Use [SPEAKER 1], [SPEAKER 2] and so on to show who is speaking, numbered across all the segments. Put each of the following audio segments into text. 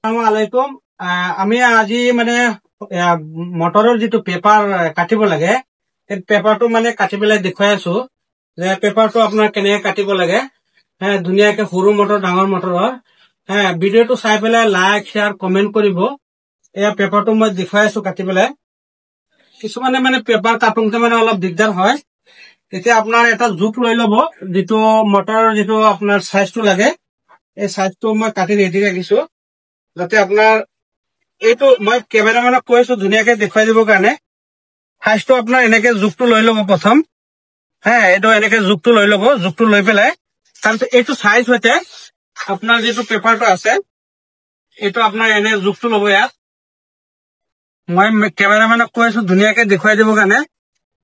[SPEAKER 1] আসসালামাইকুম। আমি আজি মানে মটৰৰ যিটো পেপাৰ কাটিব লাগে সেই পেপাৰটো মানে কাটি পেলাই দেখুৱাই আছো যে পেপাৰটো আপোনাৰ কেনেকে কাটিব লাগে। ধুনীয়াকে সৰু মটৰ ডাঙৰ মটৰৰ ভিডিঅ'টো চাই পেলাই লাইক শ্বেয়াৰ কমেণ্ট কৰিব। এয়া পেপাৰটো মই দেখুৱাই আছো কাটি পেলাই। কিছুমানে মানে পেপাৰ কাটোতে মানে অলপ দিগদাৰ হয়, তেতিয়া আপোনাৰ এটা জোখ লৈ ল'ব, যিটো মটৰৰ যিটো আপোনাৰ চাইজটো লাগে এই চাইজটো মই কাটি ৰেডি ৰাখিছো, যাতে আপোনাৰ এইটো মই কেমেৰামেনক কৈছো ধুনীয়াকে দেখুৱাই দিবৰ কাৰণে। সাইজটো আপোনাৰ এনেকে জোখটো লৈ ল'ব প্ৰথম। এইটো এনেকে জোখটো লৈ ল'ব, জোখটো লৈ পেলাই তাৰপিছত এইটো চাইজ সৈতে আপোনাৰ যিটো পেপাৰটো আছে এইটো আপোনাৰ এনে জোখটো ল'ব। ইয়াত মই কেমেৰামেনক কৈছো ধুনীয়াকে দেখুৱাই দিবৰ কাৰণে।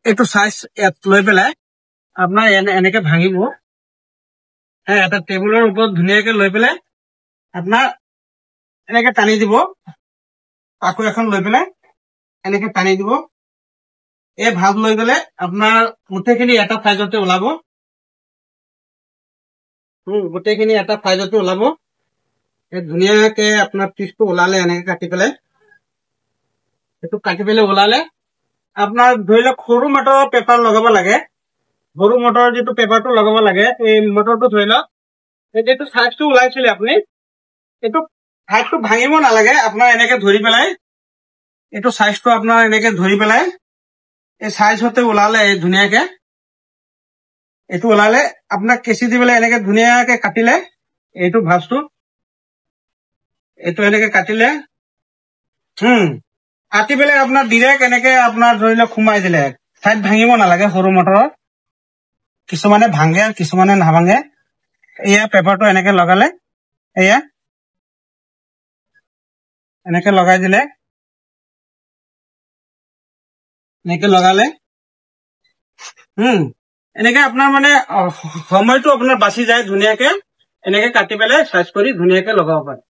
[SPEAKER 1] এইটো চাইজ ইয়াত লৈ পেলাই আপোনাৰ এনেকে ভাঙিব। এটা টেবুলৰ ওপৰত ধুনীয়াকে লৈ পেলাই আপোনাৰ এনেকে টানি দিব। পাকো এখন লৈ পেলাই এনেকে টানি দিব। এই ভাঁজ লৈ গলে আপোনাৰ গোটেইখিনি এটা সাইজতে ওলাব। গোটেইখিনি এটা সাইজতে ওলাব। ধুনীয়াকে আপোনাৰ পিচটো ওলালে এনেকে কাটি পেলাই, এইটো কাটি পেলাই ওলালে আপোনাৰ ধৰি লওক সৰু মটৰৰ পেপাৰ লগাব লাগে। সৰু মটৰৰ যিটো পেপাৰটো লগাব লাগে, এই মটৰটো ধৰি লওক এইটো চাইজটো ওলাইছিলে আপুনি, এইটো হাইটটো ভাঙিব নালাগে। আপোনাৰ এনেকে ধৰি পেলাই এইটো চাইজটো আপোনাৰ এনেকে ধৰি পেলাই এই চাইজ হতে ওলালে ধুনীয়াকে, এইটো ওলালে আপোনাক কেঁচি দি পেলাই এনেকে ধুনীয়াকে কাটিলে এইটো ভাঁজটো এইটো এনেকে কাটিলে কাটি পেলাই আপোনাৰ ডিৰেক্ট এনেকে আপোনাৰ ধৰি লওক সোমাই দিলে। ঠাইত ভাঙিব নালাগে। সৰু মটৰৰ কিছুমানে ভাঙে কিছুমানে নাভাঙে। এয়া পেপাৰটো এনেকে লগালে, এয়া এনেকে লগাই দিলে, এনেকে লগালে এনেকে আপোনাৰ মানে সময়টো আপোনাৰ বাচি যায়। ধুনীয়াকে এনেকে কাটি পেলাই চাইজ কৰি ধুনীয়াকে লগাব পাৰে।